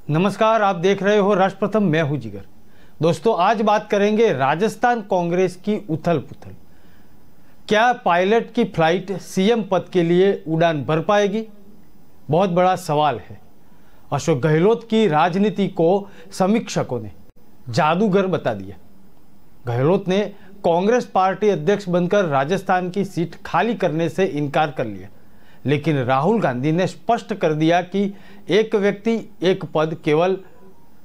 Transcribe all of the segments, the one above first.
नमस्कार, आप देख रहे हो राष्ट्र प्रथम। मैं हूं जिगर। दोस्तों, आज बात करेंगे राजस्थान कांग्रेस की उथल पुथल। क्या पायलट की फ्लाइट सीएम पद के लिए उड़ान भर पाएगी? बहुत बड़ा सवाल है। अशोक गहलोत की राजनीति को समीक्षकों ने जादूगर बता दिया। गहलोत ने कांग्रेस पार्टी अध्यक्ष बनकर राजस्थान की सीट खाली करने से इनकार कर लिया, लेकिन राहुल गांधी ने स्पष्ट कर दिया कि एक व्यक्ति एक पद केवल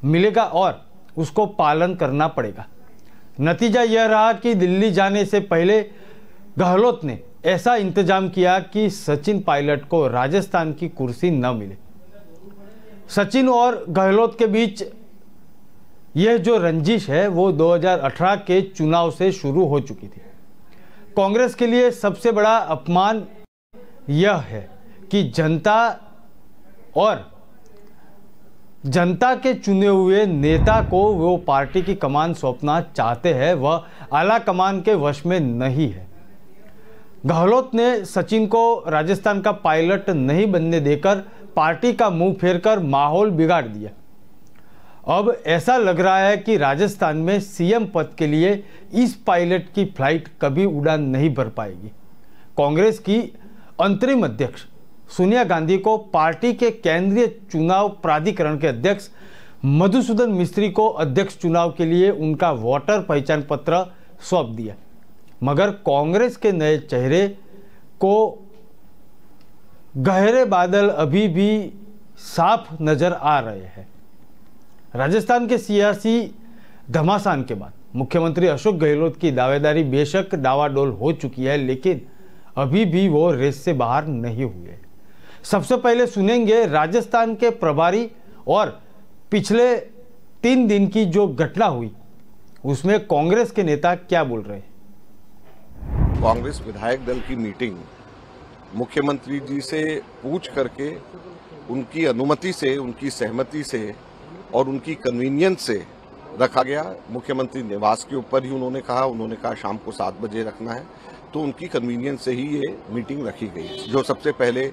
मिलेगा और उसको पालन करना पड़ेगा। नतीजा यह रहा कि दिल्ली जाने से पहले गहलोत ने ऐसा इंतजाम किया कि सचिन पायलट को राजस्थान की कुर्सी न मिले। सचिन और गहलोत के बीच यह जो रंजिश है वो 2018 के चुनाव से शुरू हो चुकी थी। कांग्रेस के लिए सबसे बड़ा अपमान यह है कि जनता के चुने हुए नेता को वो पार्टी की कमान सौंपना चाहते हैं, वह आला कमान के वश में नहीं है। गहलोत ने सचिन को राजस्थान का पायलट नहीं बनने देकर पार्टी का मुंह फेरकर माहौल बिगाड़ दिया। अब ऐसा लग रहा है कि राजस्थान में सीएम पद के लिए इस पायलट की फ्लाइट कभी उड़ान नहीं भर पाएगी। कांग्रेस की अंतरिम अध्यक्ष सोनिया गांधी को पार्टी के केंद्रीय चुनाव प्राधिकरण के अध्यक्ष मधुसूदन मिस्त्री को अध्यक्ष चुनाव के लिए उनका वोटर पहचान पत्र सौंप दिया, मगर कांग्रेस के नए चेहरे को गहरे बादल अभी भी साफ नजर आ रहे हैं। राजस्थान के सियासी घमासान के बाद मुख्यमंत्री अशोक गहलोत की दावेदारी बेशक डावाडोल हो चुकी है, लेकिन अभी भी वो रेस से बाहर नहीं हुए। सबसे पहले सुनेंगे राजस्थान के प्रभारी और पिछले 3 दिन की जो घटना हुई उसमें कांग्रेस के नेता क्या बोल रहे हैं। कांग्रेस विधायक दल की मीटिंग मुख्यमंत्री जी से पूछ करके उनकी अनुमति से, उनकी सहमति से और उनकी कन्वीनियंस से रखा गया। मुख्यमंत्री निवास के ऊपर ही उन्होंने कहा शाम को 7 बजे रखना है, तो उनकी कन्वीनियंस से ही ये मीटिंग रखी गई, जो सबसे पहले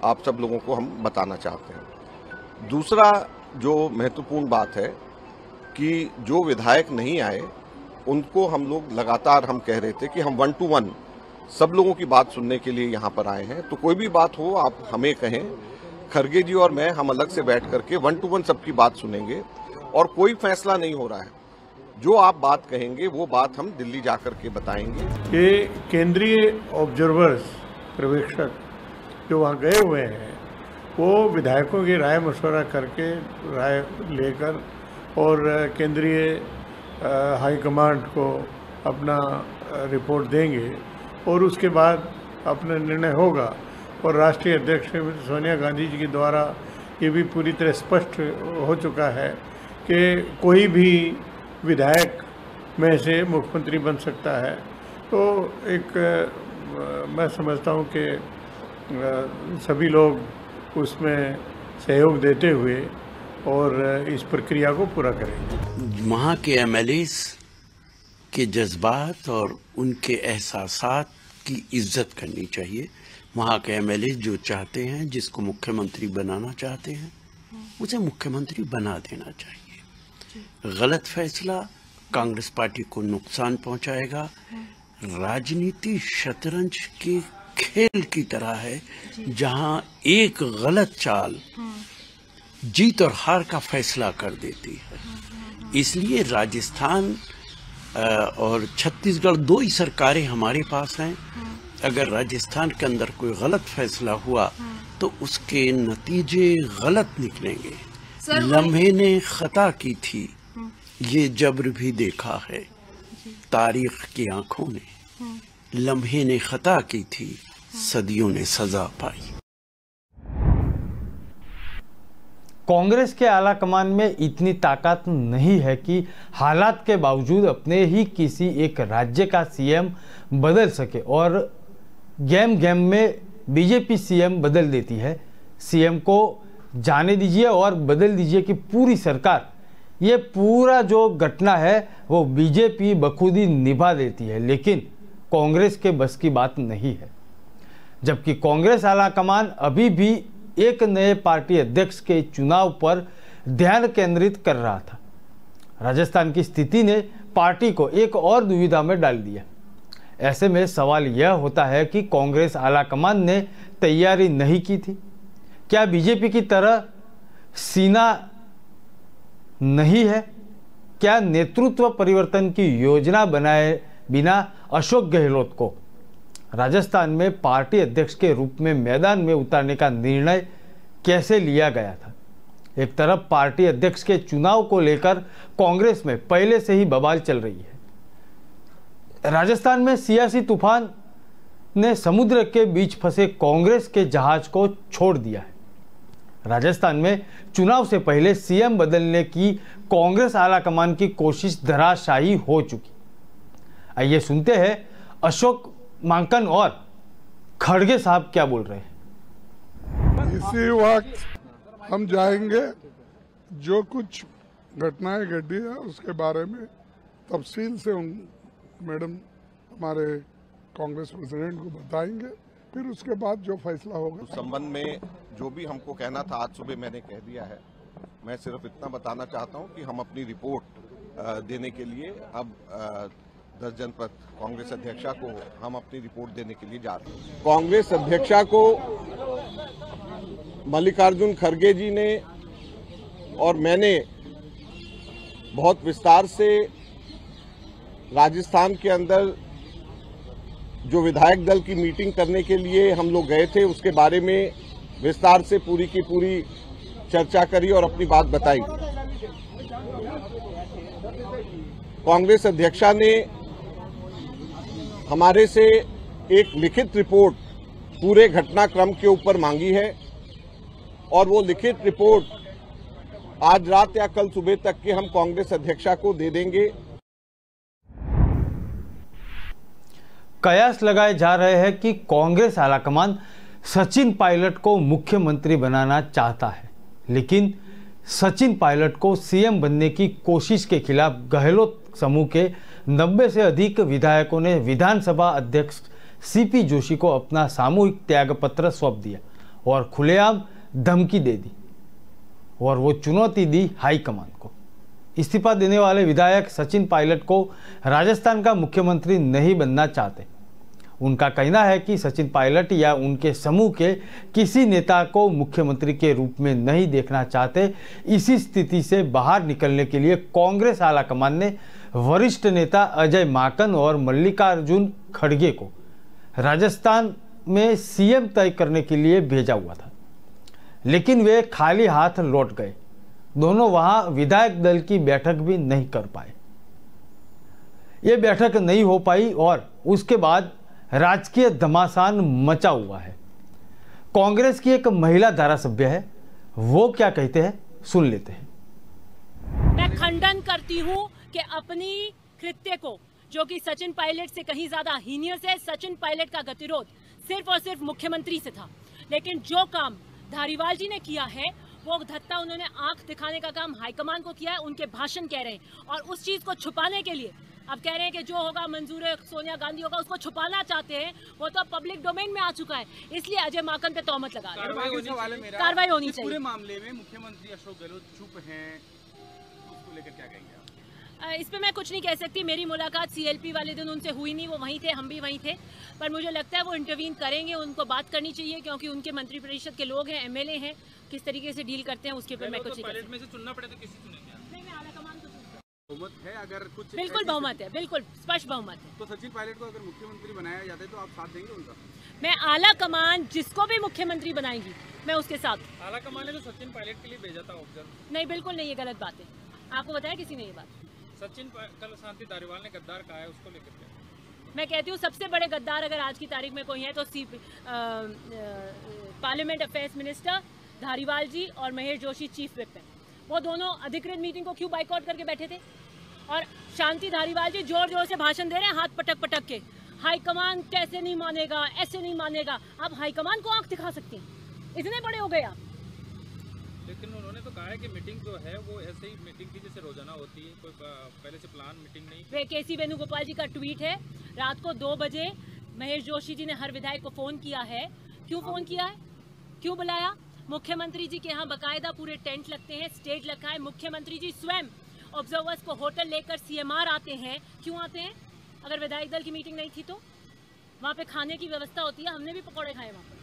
आप सब लोगों को हम बताना चाहते हैं। दूसरा जो महत्वपूर्ण बात है कि जो विधायक नहीं आए उनको हम लोग लगातार हम कह रहे थे कि हम 1 to 1 सब लोगों की बात सुनने के लिए यहाँ पर आए हैं, तो कोई भी बात हो आप हमें कहें। खरगे जी और मैं हम अलग से बैठ करके 1 to 1 सबकी बात सुनेंगे और कोई फैसला नहीं हो रहा है। जो आप बात कहेंगे वो बात हम दिल्ली जाकर के बताएंगे। ये केंद्रीय ऑब्जर्वर्स पर्यवेक्षक जो वहाँ गए हुए हैं वो विधायकों की राय मशवरा करके राय लेकर और केंद्रीय हाईकमांड को अपना रिपोर्ट देंगे और उसके बाद अपना निर्णय होगा। और राष्ट्रीय अध्यक्ष सोनिया गांधी जी के द्वारा ये भी पूरी तरह स्पष्ट हो चुका है कि कोई भी विधायक में से मुख्यमंत्री बन सकता है। तो एक मैं समझता हूँ कि सभी लोग उसमें सहयोग देते हुए और इस प्रक्रिया को पूरा करेंगे। वहाँ के एमएलएस के जज्बात और उनके एहसासात की इज्जत करनी चाहिए। वहाँ के एमएलए जो चाहते हैं, जिसको मुख्यमंत्री बनाना चाहते हैं, उसे मुख्यमंत्री बना देना चाहिए। गलत फैसला कांग्रेस पार्टी को नुकसान पहुंचाएगा। राजनीति शतरंज के खेल की तरह है, जहां एक गलत चाल जीत और हार का फैसला कर देती है। इसलिए राजस्थान और छत्तीसगढ़ 2 ही सरकारें हमारे पास हैं। अगर राजस्थान के अंदर कोई गलत फैसला हुआ तो उसके नतीजे गलत निकलेंगे। लम्हे ने खता की थी, ये जब्र भी देखा है तारीख की आंखों ने। लम्हे ने खता की थी, सदियों ने सजा पाई। कांग्रेस के आला कमान में इतनी ताकत नहीं है कि हालात के बावजूद अपने ही किसी एक राज्य का सीएम बदल सके, और गेम में बीजेपी सीएम बदल देती है। सीएम को जाने दीजिए और बदल दीजिए कि पूरी सरकार, ये पूरा जो घटना है वो बीजेपी बखूबी निभा देती है, लेकिन कांग्रेस के बस की बात नहीं है। जबकि कांग्रेस आला कमान अभी भी एक नए पार्टी अध्यक्ष के चुनाव पर ध्यान केंद्रित कर रहा था। राजस्थान की स्थिति ने पार्टी को एक और दुविधा में डाल दिया। ऐसे में सवाल यह होता है कि कांग्रेस आलाकमान ने तैयारी नहीं की थी। क्या बीजेपी की तरह सीना नहीं है? क्या नेतृत्व परिवर्तन की योजना बनाए बिना अशोक गहलोत को राजस्थान में पार्टी अध्यक्ष के रूप में मैदान में उतारने का निर्णय कैसे लिया गया था? एक तरफ पार्टी अध्यक्ष के चुनाव को लेकर कांग्रेस में पहले से ही बवाल चल रही है। राजस्थान में सियासी तूफान ने समुद्र के बीच फंसे कांग्रेस के जहाज को छोड़ दिया है। राजस्थान में चुनाव से पहले सीएम बदलने की कांग्रेस आलाकमान की कोशिश धराशायी हो चुकी। आइए सुनते हैं अशोक माकन और खड़गे साहब क्या बोल रहे हैं। इसी वक्त हम जाएंगे, जो कुछ घटनाएं घटी है उसके बारे में तफसील से मैडम हमारे कांग्रेस प्रेसिडेंट को बताएंगे, फिर उसके बाद जो फैसला होगा। उस संबंध में जो भी हमको कहना था आज सुबह मैंने कह दिया है। मैं सिर्फ इतना बताना चाहता हूं कि हम अपनी रिपोर्ट देने के लिए अब 10 जनपद कांग्रेस अध्यक्षा को हम अपनी रिपोर्ट देने के लिए जा रहे हैं। कांग्रेस अध्यक्षा को मल्लिकार्जुन खड़गे जी ने और मैंने बहुत विस्तार से राजस्थान के अंदर जो विधायक दल की मीटिंग करने के लिए हम लोग गए थे उसके बारे में विस्तार से पूरी की पूरी चर्चा करी और अपनी बात बताई। कांग्रेस अध्यक्षा ने हमारे से एक लिखित रिपोर्ट पूरे घटनाक्रम के ऊपर मांगी है और वो लिखित रिपोर्ट आज रात या कल सुबह तक के हम कांग्रेस अध्यक्षा को दे देंगे। कयास लगाए जा रहे हैं कि कांग्रेस आलाकमान सचिन पायलट को मुख्यमंत्री बनाना चाहता है, लेकिन सचिन पायलट को सीएम बनने की कोशिश के खिलाफ गहलोत समूह के 90 से अधिक विधायकों ने विधानसभा अध्यक्ष सीपी जोशी को अपना सामूहिक त्यागपत्र सौंप दिया और खुलेआम धमकी दे दी और वो चुनौती दी हाईकमान को। इस्तीफा देने वाले विधायक सचिन पायलट को राजस्थान का मुख्यमंत्री नहीं बनना चाहते। उनका कहना है कि सचिन पायलट या उनके समूह के किसी नेता को मुख्यमंत्री के रूप में नहीं देखना चाहते। इसी स्थिति से बाहर निकलने के लिए कांग्रेस आलाकमान ने वरिष्ठ नेता अजय माकन और मल्लिकार्जुन खड़गे को राजस्थान में सीएम तय करने के लिए भेजा हुआ था, लेकिन वे खाली हाथ लौट गए। दोनों वहां विधायक दल की बैठक भी नहीं कर पाए। ये बैठक नहीं हो पाई और उसके बाद राजकीय घमासान मचा हुआ है। कांग्रेस की एक महिला धारासभ्य है, वो क्या कहते हैं सुन लेते हैं। मैं खंडन करती हूँ कि अपनी कृत्य को, जो कि सचिन पायलट से कहीं ज्यादा हीनियस है, सचिन पायलट का गतिरोध सिर्फ और सिर्फ मुख्यमंत्री से था, लेकिन जो काम धारीवाल जी ने किया है वो धत्ता उन्होंने आंख दिखाने का काम हाईकमान को किया है। उनके भाषण कह रहे हैं और उस चीज को छुपाने के लिए अब कह रहे हैं कि जो होगा मंजूर सोनिया गांधी होगा, उसको छुपाना चाहते हैं। वो तो पब्लिक डोमेन में आ चुका है, इसलिए अजय माकन पे तोहमत लगा रहे हैं। कार्रवाई होनी चाहिए। पूरे मामले में मुख्यमंत्री अशोक गहलोत चुप हैं, उसको लेकर क्या कहेंगे आप? इस पे मैं कुछ नहीं कह सकती। मेरी मुलाकात सीएलपी वाले दिन उनसे हुई नहीं, वो वहीं थे, हम भी वहीं थे, पर मुझे लगता है वो इंटरवीन करेंगे। उनको बात करनी चाहिए क्योंकि उनके मंत्रिपरिषद के लोग हैं, एमएलए हैं, किस तरीके से डील करते हैं उसके ऊपर मैं कुछ नहीं कह सकती। में से चुनना पड़े तो किसी चुनेंगे? नहीं, मैं आलाकमान को चुनूंगी। बहुमत है अगर कुछ? बिल्कुल बहुमत है, बिल्कुल स्पष्ट बहुमत है। तो सचिन पायलट को अगर मुख्यमंत्री बनाया जाता है तो आप साथ देंगे उनका? मैं आलाकमान जिसको भी मुख्यमंत्री बनाएंगी मैं उसके साथ। आलाकमान ने तो सचिन पायलट के लिए भेजा था ऑब्जर्व। नहीं, बिल्कुल नहीं, ये गलत बात है। आपको बताया किसी ने ये बात? सचिन कल शांति धारीवाल ने गद्दार कहा है, उसको लेकर मैं कहती हूँ सबसे बड़े गद्दार अगर आज की तारीख में कोई है तो पार्लियामेंट अफेयर्स मिनिस्टर धारीवाल जी और महेश जोशी चीफ विप हैं। वो दोनों अधिकृत मीटिंग को क्यों बाइकआउट करके बैठे थे? और शांति धारीवाल जी जोर जोर से भाषण दे रहे हैं, हाथ पटक पटक के। हाईकमान कैसे नहीं मानेगा, ऐसे नहीं मानेगा। आप हाईकमान को आंख दिखा सकते हैं, इतने बड़े हो गए आप। लेकिन उन्होंने तो कहा है कि मीटिंग जो है वो ऐसे ही मीटिंग थी जैसे रोजाना होती है, कोई पहले से प्लान मीटिंग नहीं। केसी वेणुगोपाल जी का ट्वीट है, रात को 2 बजे महेश जोशी जी ने हर विधायक को फोन किया है। क्यों फोन किया है, क्यों बुलाया? मुख्यमंत्री जी के यहाँ बकायदा पूरे टेंट लगते हैं, स्टेज रखा है। मुख्यमंत्री जी स्वयं ऑब्जर्वर्स को होटल लेकर CMR आते हैं। क्यों आते हैं? अगर विधायक दल की मीटिंग नहीं थी तो वहाँ पे खाने की व्यवस्था होती है। हमने भी पकौड़े खाए वहाँ पर।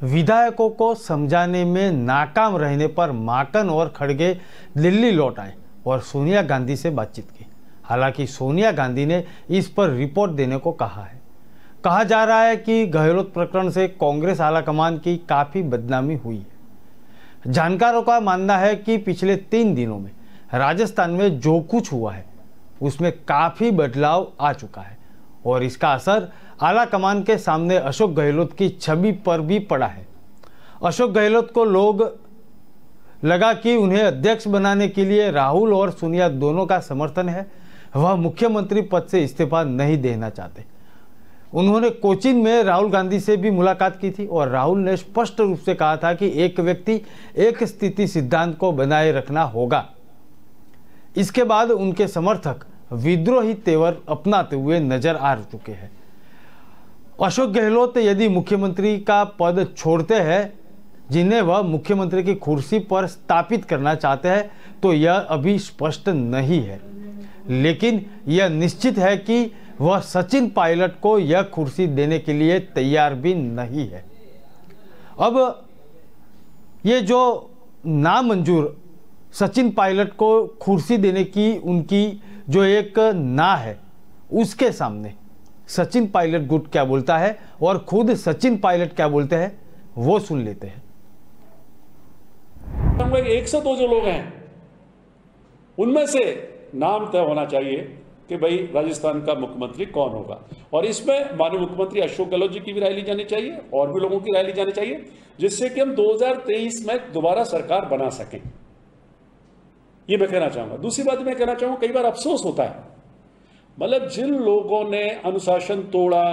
विधायकों को समझाने में नाकाम रहने पर माकन और खड़गे दिल्ली लौट आए और सोनिया गांधी से बातचीत की। हालांकि सोनिया गांधी ने इस पर रिपोर्ट देने को कहा है। कहा जा रहा है कि गहलोत प्रकरण से कांग्रेस आलाकमान की काफी बदनामी हुई है। जानकारों का मानना है कि पिछले 3 दिनों में राजस्थान में जो कुछ हुआ है उसमें काफी बदलाव आ चुका है और इसका असर आलाकमान के सामने अशोक गहलोत की छवि पर भी पड़ा है। अशोक गहलोत को लोग लगा कि उन्हें अध्यक्ष बनाने के लिए राहुल और सोनिया दोनों का समर्थन है। वह मुख्यमंत्री पद से इस्तीफा नहीं देना चाहते। उन्होंने कोचीन में राहुल गांधी से भी मुलाकात की थी और राहुल ने स्पष्ट रूप से कहा था कि एक व्यक्ति एक स्थिति सिद्धांत को बनाए रखना होगा। इसके बाद उनके समर्थक विद्रोही तेवर अपनाते हुए नजर आ चुके हैं। अशोक गहलोत यदि मुख्यमंत्री का पद छोड़ते हैं, जिन्हें वह मुख्यमंत्री की कुर्सी पर स्थापित करना चाहते हैं, तो यह अभी स्पष्ट नहीं है, लेकिन यह निश्चित है कि वह सचिन पायलट को यह कुर्सी देने के लिए तैयार भी नहीं है। अब ये जो नामंजूर सचिन पायलट को कुर्सी देने की उनकी जो एक ना है, उसके सामने सचिन पायलट गुट क्या बोलता है और खुद सचिन पायलट क्या बोलते हैं वो सुन लेते हैं। 102 जो लोग हैं उनमें से नाम तय होना चाहिए कि भाई राजस्थान का मुख्यमंत्री कौन होगा, और इसमें माननीय मुख्यमंत्री अशोक गहलोत जी की भी राय ली जानी चाहिए और भी लोगों की राय ली जानी चाहिए, जिससे कि हम 2023 में दोबारा सरकार बना सकें। ये मैं कहना चाहूंगा। दूसरी बात मैं कहना चाहूंगा, कई बार अफसोस होता है, मतलब जिन लोगों ने अनुशासन तोड़ा,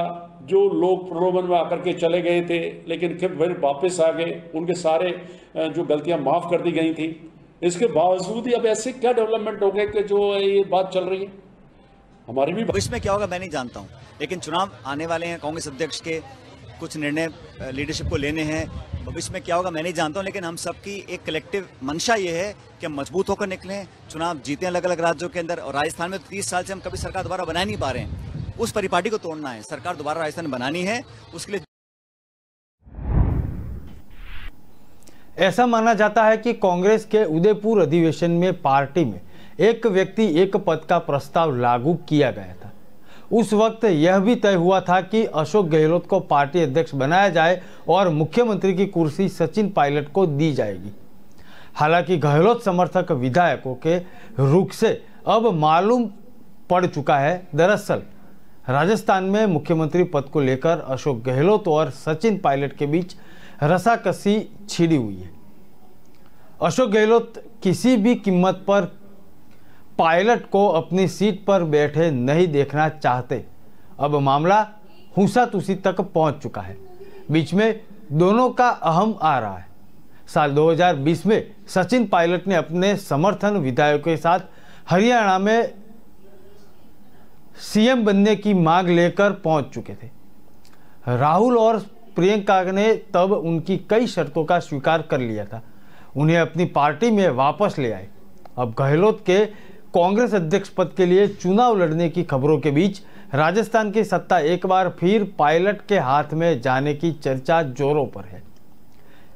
जो लोग प्रलोभन में आकर के चले गए थे लेकिन फिर वापस आ गए, उनके सारे जो गलतियां माफ कर दी गई थी, इसके बावजूद ही अब ऐसे क्या डेवलपमेंट हो गए कि जो ये बात चल रही है हमारी भी। भविष्य में क्या होगा मैं नहीं जानता हूं, लेकिन चुनाव आने वाले हैं, कांग्रेस अध्यक्ष के कुछ निर्णय लीडरशिप को लेने हैं। भविष्य में क्या होगा मैं नहीं जानता हूं, लेकिन हम सबकी एक कलेक्टिव मंशा ये है कि हम मजबूत होकर निकलें, चुनाव जीते अलग अलग राज्यों के अंदर। और राजस्थान में 30 साल से हम कभी सरकार दोबारा बना नहीं पा रहे हैं, उस परिपाटी को तोड़ना है, सरकार दोबारा राजस्थान बनानी है, उसके लिए। ऐसा माना जाता है कि कांग्रेस के उदयपुर अधिवेशन में पार्टी में एक व्यक्ति एक पद का प्रस्ताव लागू किया गया था। उस वक्त यह भी तय हुआ था कि अशोक गहलोत को पार्टी अध्यक्ष बनाया जाए और मुख्यमंत्री की कुर्सी सचिन पायलट को दी जाएगी। हालांकि गहलोत समर्थक विधायकों के रुख से अब मालूम पड़ चुका है। दरअसल राजस्थान में मुख्यमंत्री पद को लेकर अशोक गहलोत और सचिन पायलट के बीच रसाकसी छिड़ी हुई है। अशोक गहलोत किसी भी कीमत पर पायलट को अपनी सीट पर बैठे नहीं देखना चाहते। अब मामला हुंसा-तुसी तक पहुंच चुका है। बीच में दोनों का अहम आ रहा है। साल 2020 में सचिन पायलट ने अपने समर्थन विधायकों के साथ हरियाणा में सीएम बनने की मांग लेकर पहुंच चुके थे। राहुल और प्रियंका ने तब उनकी कई शर्तों का स्वीकार कर लिया था, उन्हें अपनी पार्टी में वापस ले आए। अब गहलोत के कांग्रेस अध्यक्ष पद के लिए चुनाव लड़ने की खबरों के बीच राजस्थान की सत्ता एक बार फिर पायलट के हाथ में जाने की चर्चा जोरों पर है।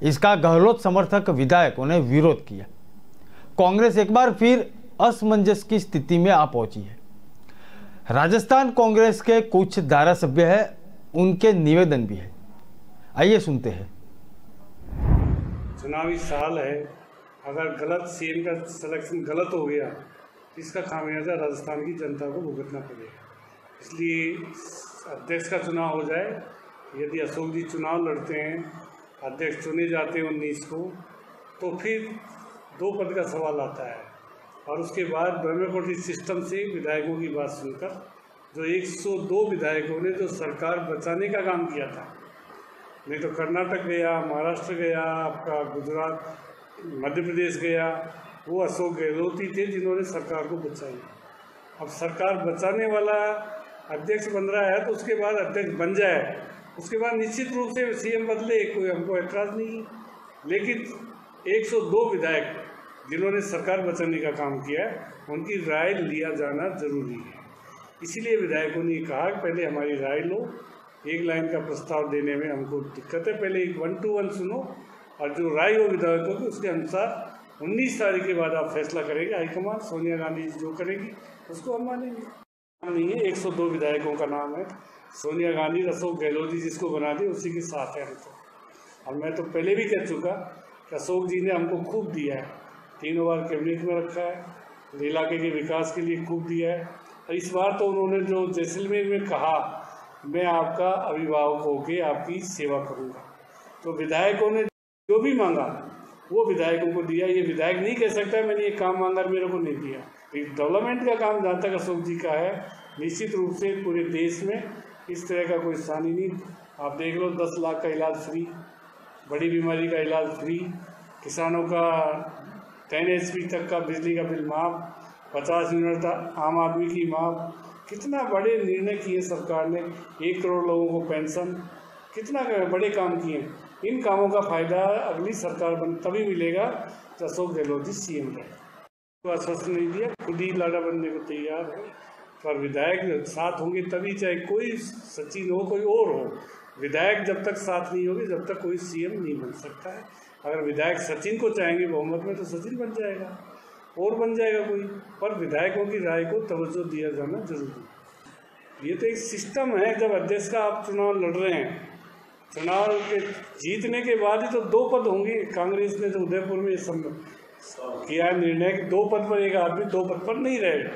इसका गहलोत समर्थक विधायकों ने विरोध किया। कांग्रेस एक बार फिर असमंजस की स्थिति में आ पहुंची है। राजस्थान कांग्रेस के कुछ धारासभ्य हैं, उनके निवेदन भी है। आइए सुनते हैं। चुनावी साल है, अगर गलत सीएम का सिलेक्शन गलत हो गया, इसका खामियाजा राजस्थान की जनता को भुगतना पड़ेगा। इसलिए अध्यक्ष का चुनाव हो जाए। यदि अशोक जी चुनाव लड़ते हैं, अध्यक्ष चुने जाते हैं 19 को, तो फिर 2 पद का सवाल आता है। और उसके बाद ब्रह्मकोटी सिस्टम से विधायकों की बात सुनकर जो 102 विधायकों ने जो सरकार बचाने का काम किया था, नहीं तो कर्नाटक गया, महाराष्ट्र गया, आपका गुजरात, मध्य प्रदेश गया, वो अशोक गहलोत ही थे जिन्होंने सरकार को बचाई। अब सरकार बचाने वाला अध्यक्ष बन रहा है तो उसके बाद अध्यक्ष बन जाए उसके बाद निश्चित रूप से सीएम बदले, कोई हमको ऐतराज़ नहीं है, लेकिन 102 विधायक जिन्होंने सरकार बचाने का काम किया है, उनकी राय लिया जाना जरूरी है। इसीलिए विधायकों ने कहा कि पहले हमारी राय लो, एक लाइन का प्रस्ताव देने में हमको दिक्कत है, पहले एक 1 to 1 सुनो और जो राय हो विधायकों की उसके अनुसार 19 तारीख के बाद आप फैसला करेंगे। हाईकमान सोनिया गांधी जो करेगी उसको हम मानेंगे। नहीं है, 102 विधायकों का नाम है, सोनिया गांधी, अशोक गहलोत जी जिसको बना दी उसी के साथ है हम तो। और मैं तो पहले भी कह चुका कि अशोक जी ने हमको खूब दिया है, 3 बार कैबिनेट में रखा है, इलाके के विकास के लिए खूब दिया है। और इस बार तो उन्होंने जो जैसलमेर में कहा, मैं आपका अभिभावक होकर आपकी सेवा करूंगा, तो विधायकों ने जो भी मांगा वो विधायकों को दिया। ये विधायक नहीं कह सकता मैंने ये काम मांगा मेरे को नहीं दिया। डेवलपमेंट का काम जहाँ तक अशोक जी का है, निश्चित रूप से पूरे देश में इस तरह का कोई स्थान ही नहीं। आप देख लो, 10 लाख का इलाज फ्री, बड़ी बीमारी का इलाज फ्री, किसानों का 10 HP तक का बिजली का बिल माफ़, 50 यूनिट आम आदमी की माफ़। कितना बड़े निर्णय किए सरकार ने, 1 करोड़ लोगों को पेंशन, कितना बड़े काम किए। इन कामों का फायदा अगली सरकार तभी मिलेगा जब अशोक गहलोत जी सीएम रहे। तो आश्वासन नहीं दिया, खुद ही लाड़ा बनने को तैयार है, पर विधायक साथ होंगे तभी, चाहे कोई सचिन हो कोई और हो, विधायक जब तक साथ नहीं होंगे जब तक कोई सीएम नहीं बन सकता है। अगर विधायक सचिन को चाहेंगे बहुमत में तो सचिन बन जाएगा और बन जाएगा कोई, पर विधायकों की राय को तवज्जो दिया जाना जरूरी है। ये तो एक सिस्टम है, जब अध्यक्ष का आप चुनाव लड़ रहे हैं, चुनाव के जीतने के बाद ही तो 2 पद होंगे। कांग्रेस ने तो उदयपुर में किया निर्णय कि 2 पद पर एक आदमी 2 पद पर नहीं रहेगा,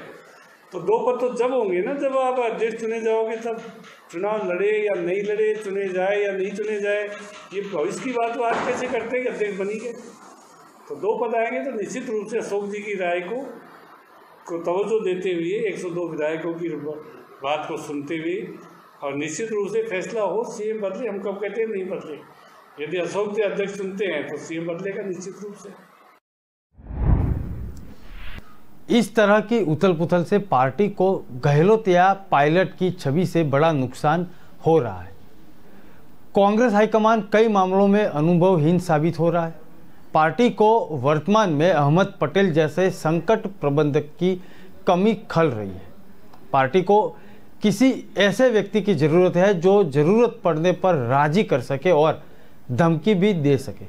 तो 2 पद तो जब होंगे ना जब आप अध्यक्ष चुने जाओगे, तब चुनाव लड़े या नहीं लड़े, चुने जाए या नहीं चुने जाए, ये भविष्य की बात तो आज कैसे करते हैं कि अध्यक्ष बनी गए। तो 2 पद आएंगे तो निश्चित रूप से अशोक जी की राय को तवज्जो देते हुए, 102 विधायकों की बात को सुनते हुए, और निश्चित रूप से फैसला हो सीएम बदले। हम कब कहते हैं नहीं बदले, यदि अशोक जी अध्यक्ष चुनते हैं तो सीएम बदलेगा निश्चित रूप से। इस तरह की उथल पुथल से पार्टी को गहलोत या पायलट की छवि से बड़ा नुकसान हो रहा है। कांग्रेस हाईकमान कई मामलों में अनुभवहीन साबित हो रहा है। पार्टी को वर्तमान में अहमद पटेल जैसे संकट प्रबंधक की कमी खल रही है। पार्टी को किसी ऐसे व्यक्ति की जरूरत है जो जरूरत पड़ने पर राजी कर सके और धमकी भी दे सके।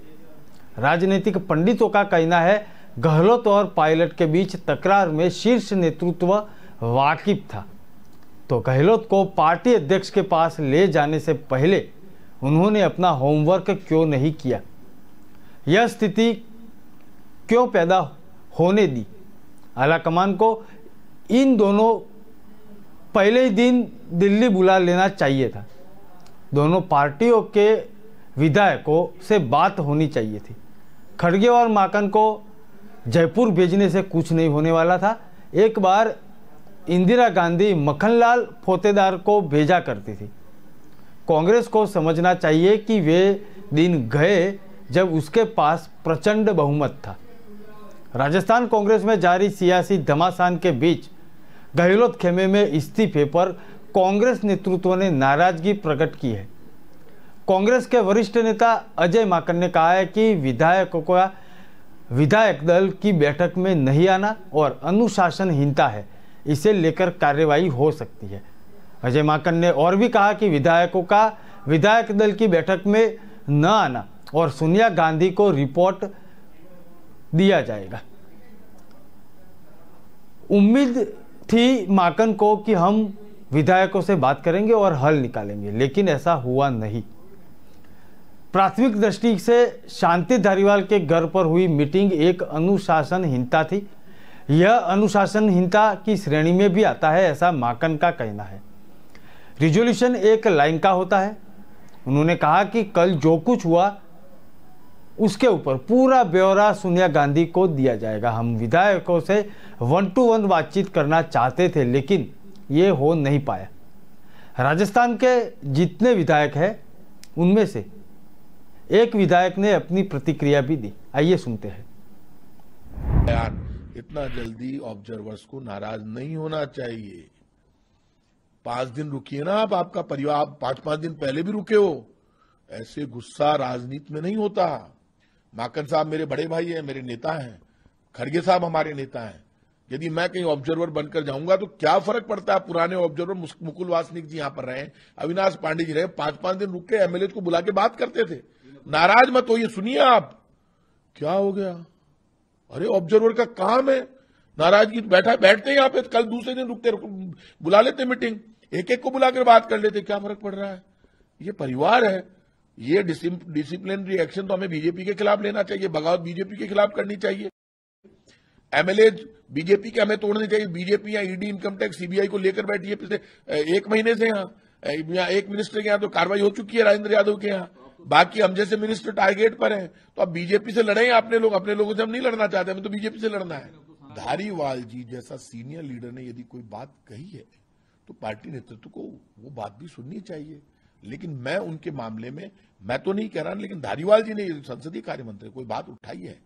राजनीतिक पंडितों का कहना है गहलोत और पायलट के बीच तकरार में शीर्ष नेतृत्व वाकिफ था, तो गहलोत को पार्टी अध्यक्ष के पास ले जाने से पहले उन्होंने अपना होमवर्क क्यों नहीं किया, यह स्थिति क्यों पैदा होने दी। आलाकमान को इन दोनों पहले ही दिन दिल्ली बुला लेना चाहिए था। दोनों पार्टियों के विधायकों से बात होनी चाहिए थी। खड़गे और माकन को जयपुर भेजने से कुछ नहीं होने वाला था। एक बार इंदिरा गांधी मक्खनलाल फोतेदार को भेजा करती थी। कांग्रेस को समझना चाहिए कि वे दिन गए जब उसके पास प्रचंड बहुमत था। राजस्थान कांग्रेस में जारी सियासी घमासान के बीच गहलोत खेमे में इस्तीफे पर कांग्रेस नेतृत्व ने नाराजगी प्रकट की है। कांग्रेस के वरिष्ठ नेता अजय माकन ने कहा है कि विधायकों का विधायक दल की बैठक में नहीं आना और अनुशासनहीनता है, इसे लेकर कार्रवाई हो सकती है। अजय माकन ने और भी कहा कि विधायकों का विधायक दल की बैठक में न आना और सोनिया गांधी को रिपोर्ट दिया जाएगा। उम्मीद थी माकन को कि हम विधायकों से बात करेंगे और हल निकालेंगे, लेकिन ऐसा हुआ नहीं। प्राथमिक दृष्टि से शांति धारीवाल के घर पर हुई मीटिंग एक अनुशासनहीनता थी। यह अनुशासनहीनता की श्रेणी में भी आता है, ऐसा माकन का कहना है। रिजोल्यूशन एक लाइन का होता है। उन्होंने कहा कि कल जो कुछ हुआ उसके ऊपर पूरा ब्यौरा सोनिया गांधी को दिया जाएगा। हम विधायकों से 1 to 1 बातचीत करना चाहते थे, लेकिन ये हो नहीं पाया। राजस्थान के जितने विधायक हैं उनमें से एक विधायक ने अपनी प्रतिक्रिया भी दी। आइए सुनते हैं। यार, इतना जल्दी ऑब्जर्वर्स को नाराज नहीं होना चाहिए। 5 दिन रुकिए ना आप, आपका परिवार, आप 5-5 दिन पहले भी रुके हो। ऐसे गुस्सा राजनीति में नहीं होता। माकन साहब मेरे बड़े भाई हैं, मेरे नेता हैं, खड़गे साहब हमारे नेता हैं। यदि मैं कहीं ऑब्जर्वर बनकर जाऊंगा तो क्या फर्क पड़ता है? पुराने ऑब्जर्वर मुकुल वासनिक जी यहां पर रहे, अविनाश पांडे जी रहे, 5-5 दिन रुक के एमएलए को बुला के बात करते थे। नाराज मत होइए, सुनिए आप क्या हो गया। अरे ऑब्जर्वर का काम है नाराजगी, बैठते हैं यहाँ पे, कल दूसरे दिन रुकते, बुला लेते मीटिंग, एक एक को बुलाकर बात कर लेते, क्या फर्क पड़ रहा है? ये परिवार है। ये डिसिप्लिनरी एक्शन तो हमें बीजेपी के खिलाफ लेना चाहिए, बगावत बीजेपी के खिलाफ करनी चाहिए। एमएलए बीजेपी के हमें तोड़ने चाहिए। बीजेपी या ईडी, इनकम टैक्स, सीबीआई को लेकर बैठी है पिछले 1 महीने से। यहाँ एक मिनिस्टर के यहाँ तो कार्रवाई हो चुकी है, राजेंद्र यादव के यहाँ, बाकी हम जैसे मिनिस्टर टारगेट पर हैं। तो अब बीजेपी से लड़े अपने लोगों से हम नहीं लड़ना चाहते, हमें तो बीजेपी से लड़ना है। धारीवाल जी जैसा सीनियर लीडर ने यदि कोई बात कही है तो पार्टी नेतृत्व को वो बात भी सुननी चाहिए। लेकिन मैं उनके मामले में, मैं तो नहीं कह रहा, लेकिन धारीवाल जी ने संसदीय कार्य मंत्री कोई बात उठाई है,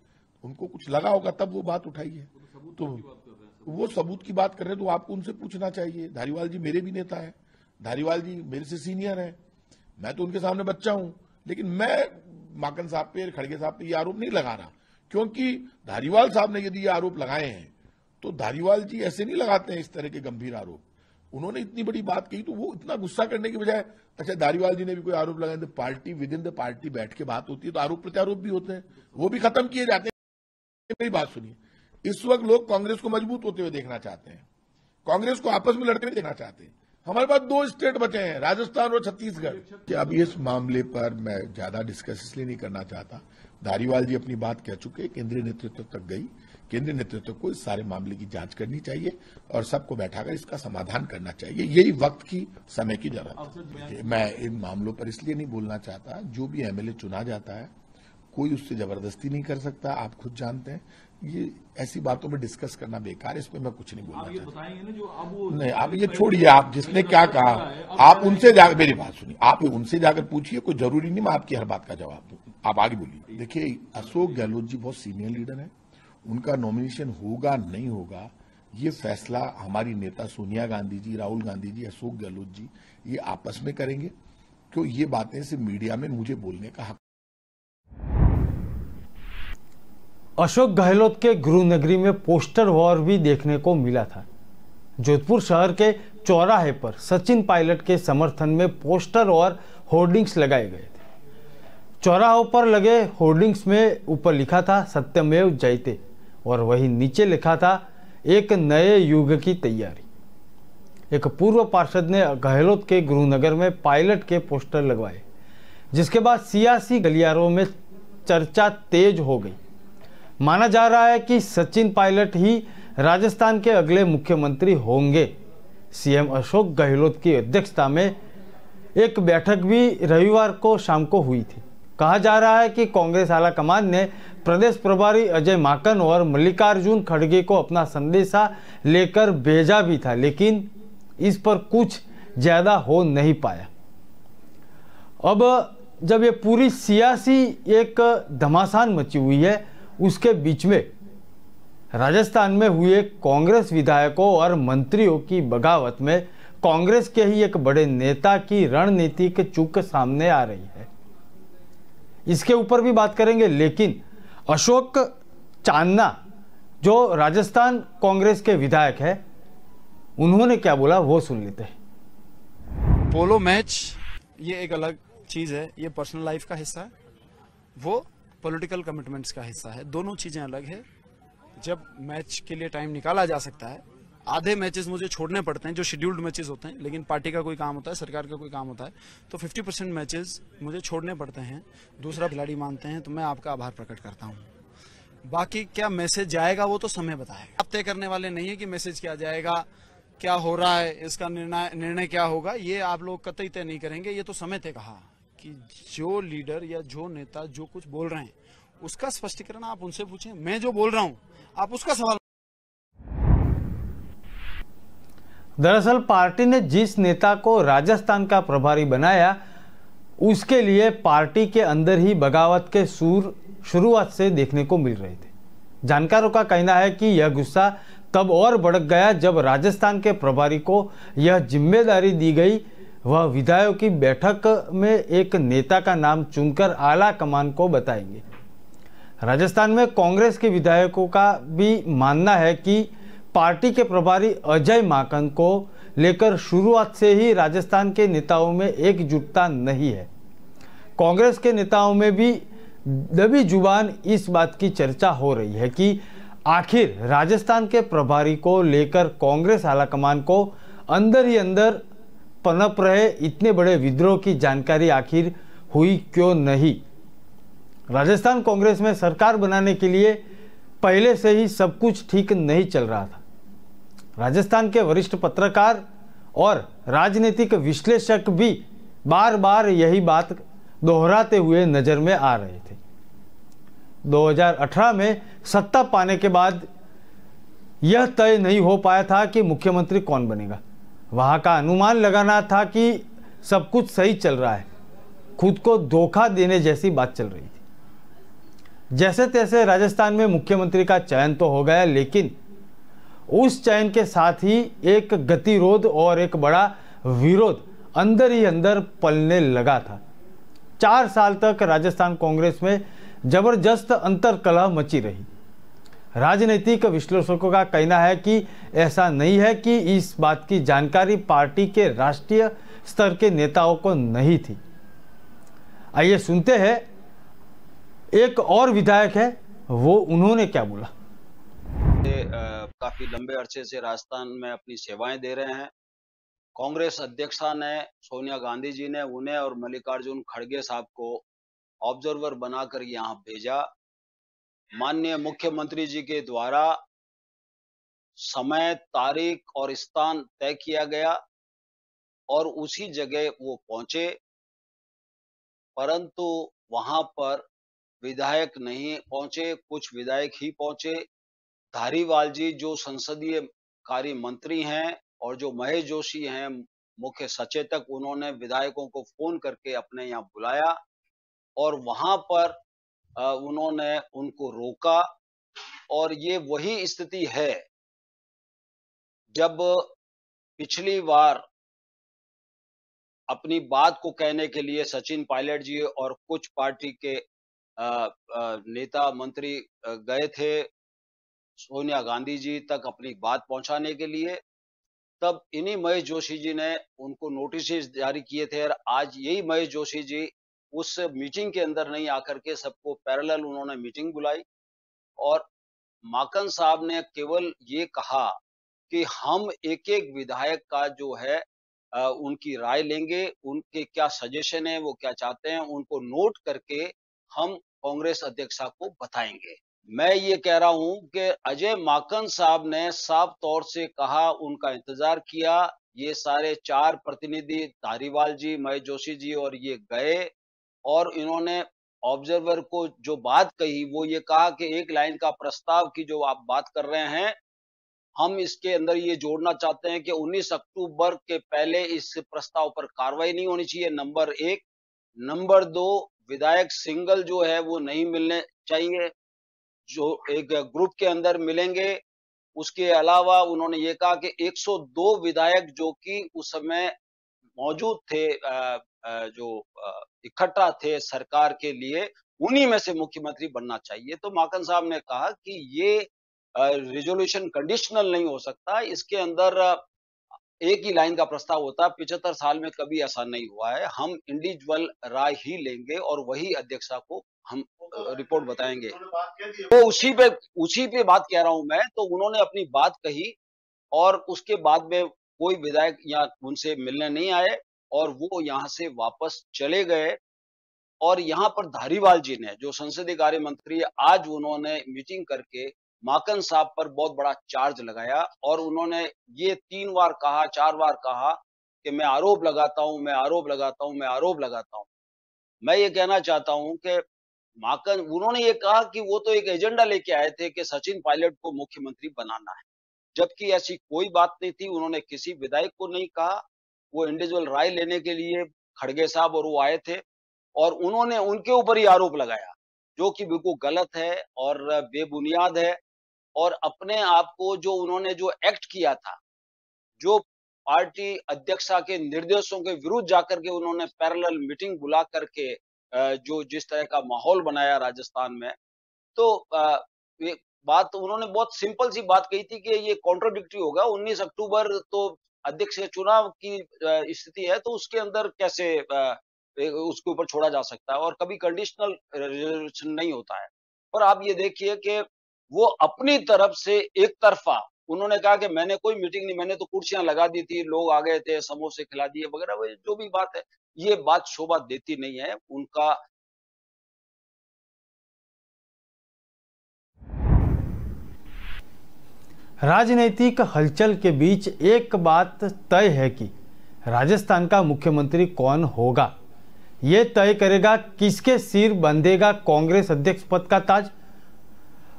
उनको कुछ लगा होगा तब वो बात उठाई है। तो वो सबूत की बात कर रहे हैं तो आपको उनसे पूछना चाहिए। धारीवाल जी मेरे भी नेता है, धारीवाल जी मेरे से सीनियर है, मैं तो उनके सामने बच्चा हूं। लेकिन मैं माकन साहब पे, खड़गे साहब पे ये आरोप नहीं लगा रहा, क्योंकि धारीवाल साहब ने यदि ये आरोप लगाए हैं तो धारीवाल जी ऐसे नहीं लगाते हैं इस तरह के गंभीर आरोप। उन्होंने इतनी बड़ी बात कही तो वो इतना गुस्सा करने की बजाय, अच्छा धारीवाल जी ने भी कोई आरोप लगाए तो party, with in the party बैठ के बात होती है, तो आरोप प्रत्यारोप भी होते हैं, वो भी खत्म किए जाते हैं। मेरी बात सुनिए, इस वक्त लोग कांग्रेस को मजबूत होते हुए देखना चाहते हैं, कांग्रेस को आपस में लड़ते हुए देखना चाहते हैं। हमारे पास 2 स्टेट बचे हैं, राजस्थान और छत्तीसगढ़। अब इस मामले पर मैं ज्यादा डिस्कस इसलिए नहीं करना चाहता। धारीवाल जी अपनी बात कह चुके, केंद्रीय नेतृत्व तक गई, केंद्रीय नेतृत्व को इस सारे मामले की जांच करनी चाहिए और सबको बैठाकर इसका समाधान करना चाहिए। यही वक्त की, समय की जरूरत है। मैं इन मामलों पर इसलिए नहीं बोलना चाहता, जो भी एमएलए चुना जाता है कोई उससे जबरदस्ती नहीं कर सकता, आप खुद जानते हैं। ये ऐसी बातों में डिस्कस करना बेकार है, इस पे मैं कुछ नहीं बोलना चाहता। नहीं, आप ये छोड़िए, आप जिसने क्या कहा आप उनसे जाकर, मेरी बात सुनिए, आप उनसे जाकर पूछिए, कोई जरूरी नहीं मैं आपकी हर बात का जवाब दूं। आप आगे बोलिए। देखिए, अशोक गहलोत जी बहुत सीनियर लीडर है, उनका नॉमिनेशन होगा नहीं होगा ये फैसला हमारी नेता सोनिया गांधी जी, राहुल गांधी जी, अशोक गहलोत जी ये आपस में करेंगे, क्यों ये बातें सिर्फ मीडिया में मुझे बोलने का हक। अशोक गहलोत के गुरु नगरी में पोस्टर वॉर भी देखने को मिला था। जोधपुर शहर के चौराहे पर सचिन पायलट के समर्थन में पोस्टर और होर्डिंग्स लगाए गए थे। चौराहों पर लगे होर्डिंग्स में ऊपर लिखा था सत्यमेव जयते और वहीं नीचे लिखा था एक नए युग की तैयारी। एक पूर्व पार्षद ने गहलोत के गुरुनगर में पायलट के पोस्टर लगवाए, जिसके बाद सियासी गलियारों में चर्चा तेज हो गई। माना जा रहा है कि सचिन पायलट ही राजस्थान के अगले मुख्यमंत्री होंगे। सीएम अशोक गहलोत की अध्यक्षता में एक बैठक भी रविवार को शाम को हुई थी। कहा जा रहा है कि कांग्रेस आलाकमान ने प्रदेश प्रभारी अजय माकन और मल्लिकार्जुन खड़गे को अपना संदेशा लेकर भेजा भी था, लेकिन इस पर कुछ ज्यादा हो नहीं पाया। अब जब ये पूरी सियासी एक घमासान मची हुई है, उसके बीच में राजस्थान में हुए कांग्रेस विधायकों और मंत्रियों की बगावत में कांग्रेस के ही एक बड़े नेता की रणनीतिक चूक सामने आ रही है। इसके ऊपर भी बात करेंगे, लेकिन अशोक चांदना जो राजस्थान कांग्रेस के विधायक है, उन्होंने क्या बोला वो सुन लेते हैं। पोलो मैच ये एक अलग चीज है, ये पर्सनल लाइफ का हिस्सा है, वो पॉलिटिकल कमिटमेंट्स का हिस्सा है। दोनों चीजें अलग है। जब मैच के लिए टाइम निकाला जा सकता है, आधे मैचेस मुझे छोड़ने पड़ते हैं जो शेड्यूल्ड मैचेस होते हैं, लेकिन पार्टी का कोई काम होता है, सरकार का कोई काम होता है, तो 50% मैचेस मुझे छोड़ने पड़ते हैं। दूसरा खिलाड़ी मानते हैं तो मैं आपका आभार प्रकट करता हूँ। बाकी क्या मैसेज जाएगा वो तो समय बताएगा। आप तय करने वाले नहीं है कि मैसेज क्या जाएगा, क्या हो रहा है, इसका निर्णय क्या होगा, ये आप लोग कतई तय नहीं करेंगे। ये तो समय तय कहा कि जो लीडर या जो नेता जो कुछ बोल रहे हैं उसका स्पष्टीकरण आप उनसे पूछें। मैं जो बोल रहा हूं आप उसका सवाल। दरअसल पार्टी ने जिस नेता को राजस्थान का प्रभारी बनाया, उसके लिए पार्टी के अंदर ही बगावत के सूर शुरुआत से देखने को मिल रहे थे। जानकारों का कहना है कि यह गुस्सा तब और भड़क गया जब राजस्थान के प्रभारी को यह जिम्मेदारी दी गई। वह विधायकों की बैठक में एक नेता का नाम चुनकर आला कमान को बताएंगे। राजस्थान में कांग्रेस के विधायकों का भी मानना है कि पार्टी के प्रभारी अजय माकन को लेकर शुरुआत से ही राजस्थान के नेताओं में एकजुटता नहीं है। कांग्रेस के नेताओं में भी दबी जुबान इस बात की चर्चा हो रही है कि आखिर राजस्थान के प्रभारी को लेकर कांग्रेस आलाकमान को अंदर ही अंदर पनप रहे इतने बड़े विद्रोह की जानकारी आखिर हुई क्यों नहीं। राजस्थान कांग्रेस में सरकार बनाने के लिए पहले से ही सब कुछ ठीक नहीं चल रहा था। राजस्थान के वरिष्ठ पत्रकार और राजनीतिक विश्लेषक भी बार बार यही बात दोहराते हुए नजर में आ रहे थे। 2018 में सत्ता पाने के बाद यह तय नहीं हो पाया था कि मुख्यमंत्री कौन बनेगा। वहां का अनुमान लगाना था कि सब कुछ सही चल रहा है, खुद को धोखा देने जैसी बात चल रही थी। जैसे तैसे राजस्थान में मुख्यमंत्री का चयन तो हो गया, लेकिन उस चयन के साथ ही एक गतिरोध और एक बड़ा विरोध अंदर ही अंदर पलने लगा था। 4 साल तक राजस्थान कांग्रेस में जबरदस्त अंतर्कलह मची रही। राजनीतिक विश्लेषकों का कहना है कि ऐसा नहीं है कि इस बात की जानकारी पार्टी के राष्ट्रीय स्तर के नेताओं को नहीं थी। आइए सुनते हैं, एक और विधायक है, वो उन्होंने क्या बोला। काफी लंबे अरसे से राजस्थान में अपनी सेवाएं दे रहे हैं। कांग्रेस अध्यक्षा ने, सोनिया गांधी जी ने उन्हें और मल्लिकार्जुन खड़गे साहब को ऑब्जर्वर बनाकर यहाँ भेजा। माननीय मुख्यमंत्री जी के द्वारा समय, तारीख और स्थान तय किया गया और उसी जगह वो पहुंचे, परंतु वहां पर विधायक नहीं पहुंचे, कुछ विधायक ही पहुंचे। धारीवाल जी जो संसदीय कार्य मंत्री हैं और जो महेश जोशी हैं मुख्य सचेतक, उन्होंने विधायकों को फोन करके अपने यहाँ बुलाया और वहां पर उन्होंने उनको रोका। और ये वही स्थिति है जब पिछली बार अपनी बात को कहने के लिए सचिन पायलट जी और कुछ पार्टी के नेता मंत्री गए थे सोनिया गांधी जी तक अपनी बात पहुंचाने के लिए, तब इन्हीं महेश जोशी जी ने उनको नोटिस जारी किए थे। और आज यही महेश जोशी जी उस मीटिंग के अंदर नहीं आकर के सबको पैरेलल उन्होंने मीटिंग बुलाई और माकन साहब ने केवल ये कहा कि हम एक एक विधायक का जो है उनकी राय लेंगे, उनके क्या सजेशन है, वो क्या चाहते हैं, उनको नोट करके हम कांग्रेस अध्यक्षा को बताएंगे। मैं ये कह रहा हूं कि अजय माकन साहब ने साफ तौर से कहा, उनका इंतजार किया। ये सारे 4 प्रतिनिधि धारीवाल जी, महेश जोशी जी और ये गए और इन्होंने ऑब्जर्वर को जो बात कही वो ये कहा कि एक लाइन का प्रस्ताव की जो आप बात कर रहे हैं, हम इसके अंदर ये जोड़ना चाहते हैं कि 19 अक्टूबर के पहले इस प्रस्ताव पर कार्रवाई नहीं होनी चाहिए, नंबर 1। नंबर 2, विधायक सिंगल जो है वो नहीं मिलने चाहिए, जो एक ग्रुप के अंदर मिलेंगे। उसके अलावा उन्होंने ये कहा कि 102 विधायक जो कि उस समय मौजूद थे, जो इकट्ठा थे सरकार के लिए, उन्हीं में से मुख्यमंत्री बनना चाहिए। तो माकन साहब ने कहा कि ये रिजोल्यूशन कंडीशनल नहीं हो सकता, इसके अंदर एक ही लाइन का प्रस्ताव होता है। 75 साल में कभी ऐसा नहीं हुआ है। हम इंडिविजुअल राय ही लेंगे और वही अध्यक्षा को हम रिपोर्ट बताएंगे। तो उसी पे बात कह रहा हूं मैं। तो उन्होंने अपनी बात कही और उसके बाद में कोई विधायक यहाँ उनसे मिलने नहीं आए और वो यहाँ से वापस चले गए। और यहाँ पर धारीवाल जी ने, जो संसदीय कार्य मंत्री, आज उन्होंने मीटिंग करके माकन साहब पर बहुत बड़ा चार्ज लगाया और उन्होंने ये 3 बार कहा, 4 बार कहा कि मैं आरोप लगाता हूं, मैं आरोप लगाता हूं, मैं आरोप लगाता हूं। मैं ये कहना चाहता हूं कि माकन, उन्होंने ये कहा कि वो तो एक एजेंडा लेके आए थे कि सचिन पायलट को मुख्यमंत्री बनाना है, जबकि ऐसी कोई बात नहीं थी। उन्होंने किसी विधायक को नहीं कहा, वो इंडिविजुअल राय लेने के लिए खड़गे साहब और वो आए थे और उन्होंने उनके ऊपर ही आरोप लगाया, जो कि बिल्कुल गलत है और बेबुनियाद है। और अपने आप को जो उन्होंने जो एक्ट किया था, जो पार्टी अध्यक्षा के निर्देशों के विरुद्ध जाकर के उन्होंने पैरेलल मीटिंग बुला करके जो जिस तरह का माहौल बनाया राजस्थान में, तो ये बात उन्होंने बहुत सिंपल सी बात कही थी कि ये कॉन्ट्राडिक्टरी होगा। 19 अक्टूबर तो अध्यक्ष चुनाव की स्थिति है, तो उसके अंदर कैसे उसके ऊपर छोड़ा जा सकता है, और कभी कंडीशनल रिजर्वेशन नहीं होता है। और आप ये देखिए कि वो अपनी तरफ से एक तरफा उन्होंने कहा कि मैंने कोई मीटिंग नहीं, मैंने तो कुर्सियां लगा दी थी, लोग आ गए थे, समोसे खिला दिए वगैरह, वो जो भी बात है, ये बात शोभा देती नहीं है। उनका राजनीतिक हलचल के बीच एक बात तय है कि राजस्थान का मुख्यमंत्री कौन होगा, ये तय करेगा किसके सिर बंधेगा कांग्रेस अध्यक्ष पद का ताज।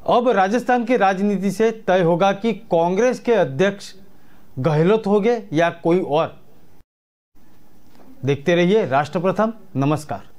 अब राजस्थान की राजनीति से तय होगा कि कांग्रेस के अध्यक्ष गहलोत होंगे या कोई और। देखते रहिए राष्ट्र प्रथम। नमस्कार।